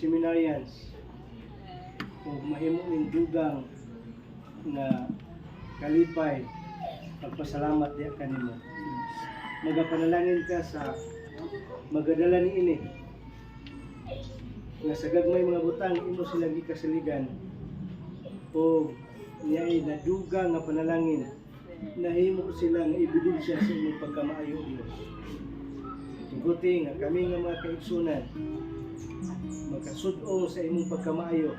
seminarians ug mahimo ning dugang na kalipay pagpasalamat diha kanimo. Magapanalangin ka sa magadala niini nga sa gagmay mga butang imo silang gikasaligan o niya'y naduga nga panalangin nahimo sila nga ebidensya sa imong pagkamaayo Dios. Tuguti nga kami nga mga kaigsunan magkasud-o sa imong pagkamaayo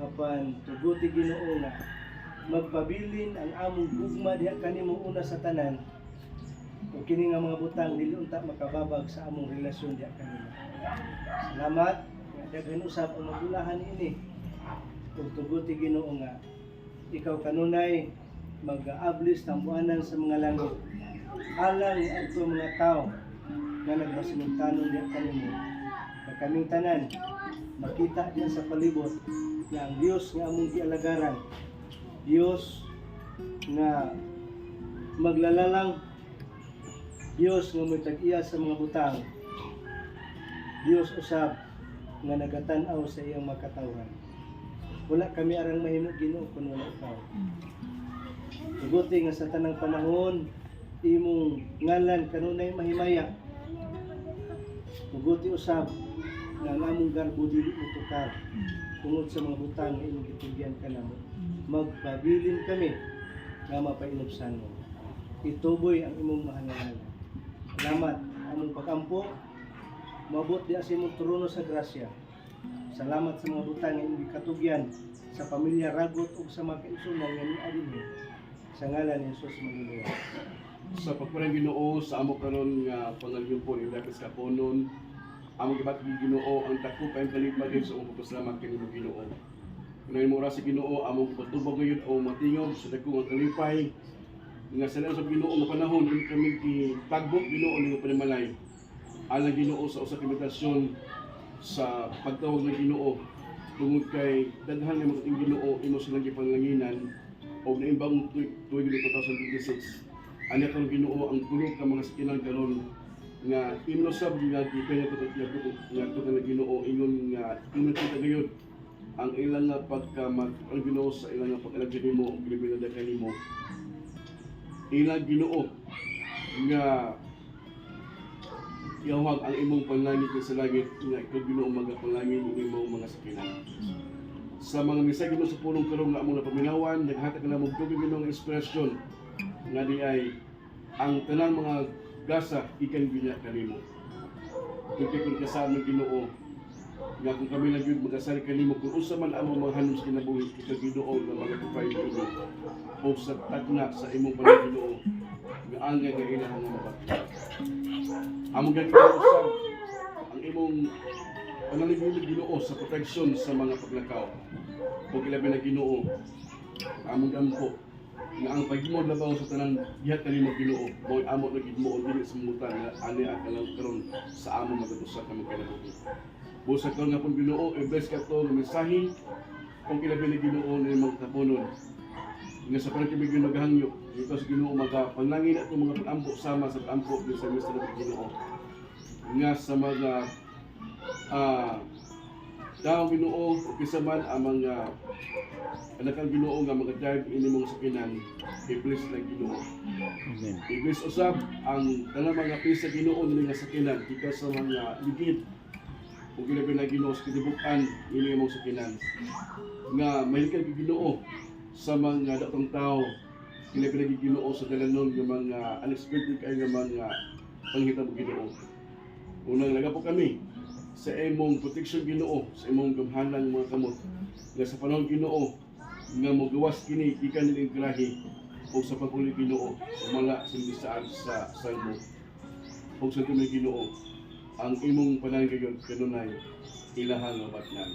apan tuguti Ginoo nga magpabilin ang among gugma diha kanimo una sa tanan o kini nga mga butang dili unta makababag sa among relasyon diha kanimo. Salamat nga daghan usab ang magulahan niini ug tuguti Ginoo nga ikaw kanunay mag-aablis tambuanan sa mga langit alang adto mga tao nga nagmasinugtanon diha kanimo nga kaming tanan makita diha sa palibot nga ang Dios nga among gialagaran Dios nga maglalalang Dios nga matag-iya sa mga butang Dios usab nga nagatan-aw sa iyang makatawhan. Wala kami arang mahimo Ginoo kun wala ikaw. Tuguti nga sa tanang panahon imong ngalan kanunay mahimaya. Tuguti usab nga ang among garbo dili mutukar tungod sa mga butang nga imong gitugyan kanamo. Magpabilin kami nga mapainubsan mo. Ituboy ang imong mahangalan. Salamat among pagampo. Mabot di sa imong trono sa grasya. Salamat sa mga butang nga imong katugyan sa pamilya Ragot ug sa mga kaigsunan nga niadin mo. Sa ngalan ni Jesus Manuluya. Sa pagparang Ginoo sa amo karon nga pangalyumpon ilapis ka ponon among gibat Ginoo ang dakupay kalipay sa among pagpasalamat kanimo Ginoo. Kunayon mo ra sa Ginoo among patubag gayud o matingog sa dagkong kalipay nga sa sa Ginoo nga panahon kami tagbok Ginoo ning panimalay. Alang Ginoo sa usa ka meditasyon sa pagtawag ng Ginoo tungod kay daghan nga mga Ginoo imo silang gipanlanginan og naimbang tuig 2026. Ani karon Ginoo ang tulo ka mga sakinan karon nga imo sab nga dipay nga tugan Ginoo ingon nga imo kita gayud ang ilang nga pagkamag ang Ginoo sa ilang nga pag-alagad nimo ug gilibin kanimo. Ilang Ginoo nga iawag ang imong panlangit sa langit nga ikaw Ginoo magapanlangin ang imong mga sakinan. Sa mga misay Ginoo sa pulong karon nga among napaminawan naghatag na mong tubig Ginoo nga inspirasyon nga di ay ang tanang mga gasa ikan binya kanimo. Kung kasama Ginoo nga kung kami nagyud mag-asar kanimo kung unsa man among mga hanom sa kinabuhi ikaw Ginoo nga magapay kanimo o sa tagna sa imong Ginoo nga angay nga ilahang nga mabatid. Among gagawin ang imong panalingin Ginoo sa proteksyon sa mga paglakaw. Kung ilabi na Ginoo, among dampo nga ang pagimod labaw sa tanang diha kanimo Ginoo, mo'y amo na gid mo dili sa mutan nga ani ang karon sa among magatusa ka magkanabuhi. Busa karon nga pun Ginoo, i-bless ka to nga mensahe kung ilabi na Ginoo ni magtapunon. Nga sa pagkibig yung naghangyo, ito sa Ginoo magapanlangin ato mga pag-ampo sama sa pag-ampo din sa Mr. Ginoo. Nga sa mga daw Ginoo o kisaman ang mga anak ang Ginoo nga mga drive ini mong sakinan, i-bless na Ginoo. Amen. I-bless usab ang tanang mga pisa Ginoo nila nga sakinan, ikaw sa mga ligid o ginabi na Ginoo sa kinibukan ini mong sakinan. Nga mahilikad kay Ginoo sa mga datong tao kinapilagi Ginoo sa dalanon ng mga unexpected kay nga mga panghitabo Ginoo. Unang laga po kami sa imong protection Ginoo, sa imong gamhanan mga kamot nga sa panahon Ginoo nga mogawas kini ikan ning grahe o sa pagpuli Ginoo sumala sa salmo o sa tumay Ginoo ang imong pananggayon kanunay ilahang nga batnan.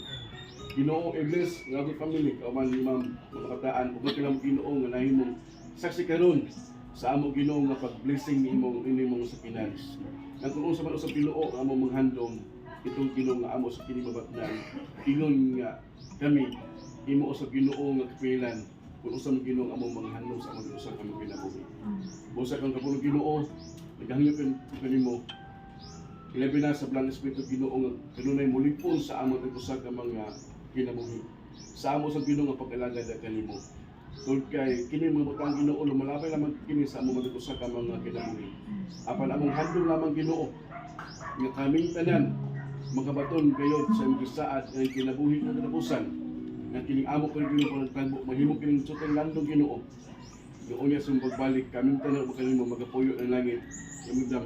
Ginoo i-bless nga ato family kauman imam mga kataan ug kilang Ginoo nga nahimong saksi karon sa amo Ginoo nga pag-blessing imong inimong sakinan. Nga kung unsa man usab Ginoo ang among manghandom itong Ginoo nga amo sa kini mabatnan ingon nga kami imo usab Ginoo nga kapilan kung unsa man Ginoo ang among manghandom sa among usa ka kinabuhi. Busa kang kapulong Ginoo naghangyo kanimo Ilabi na sa Blang Espiritu Ginoo nga kanunay mulipon sa amo at usa ka mga kinabuhi. Sa amo sa Ginoo nga pag-alagad ang kanimo. Tungod kay kini mga butang Ginoo lumalabay lamang kini sa amo usa ka mga kinabuhi. Apan among handom lamang Ginoo nga kaming tanan makabaton kayo sa imong gisaad nga kinabuhi nga katapusan. Nga kining amo ko Ginoo pagtagbo mahimo kining sutong landong Ginoo. Noon niya sa pagbalik kaming tanan makalimo magapuyo ng langit. Imudam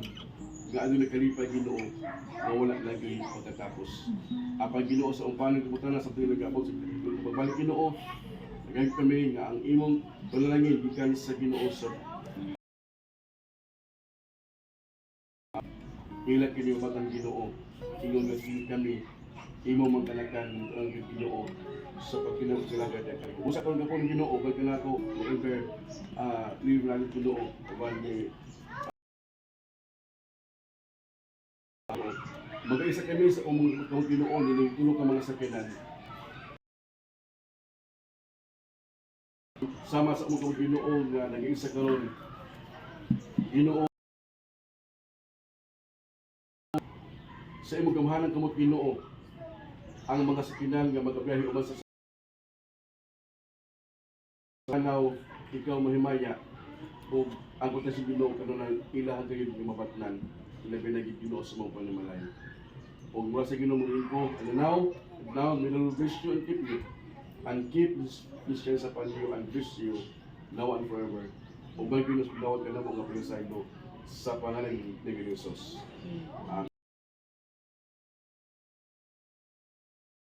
nga ano nakalipay Ginoo nga wala lagi pagkatapos. Apan Ginoo sa umpanan kabutan sa tuig nagabot sa pagbalik Ginoo. Nagayod kami nga ang imong panalangin gikan sa Ginoo sa ila kini matang Ginoo. Ingon nga kami imo man kanakan ang Ginoo sa pagkinahanglan kay kay. Usa kon ako ng Ginoo kay kanako ever live lang Ginoo uban ni mag-isa kami sa umong Ginoo ni tulo ka mga sakinan. Sama sa umong Ginoo nga nag-isa karon Ginoo sa imong gamhanan kamot Ginoo ang mga sakinan nga magabiyahe uban sa sanaw ikaw mahimaya o ang kota si Ginoo kanunay ilahan kayo ng mabatnan ilabi na Ginoo sa mga panimalayan o mula sa Ginoo mo and now may bless you and keep this chance upon you and bless you now and forever o ba Ginoo dawat ka na mga pinisaydo sa pangalan ni Jesus.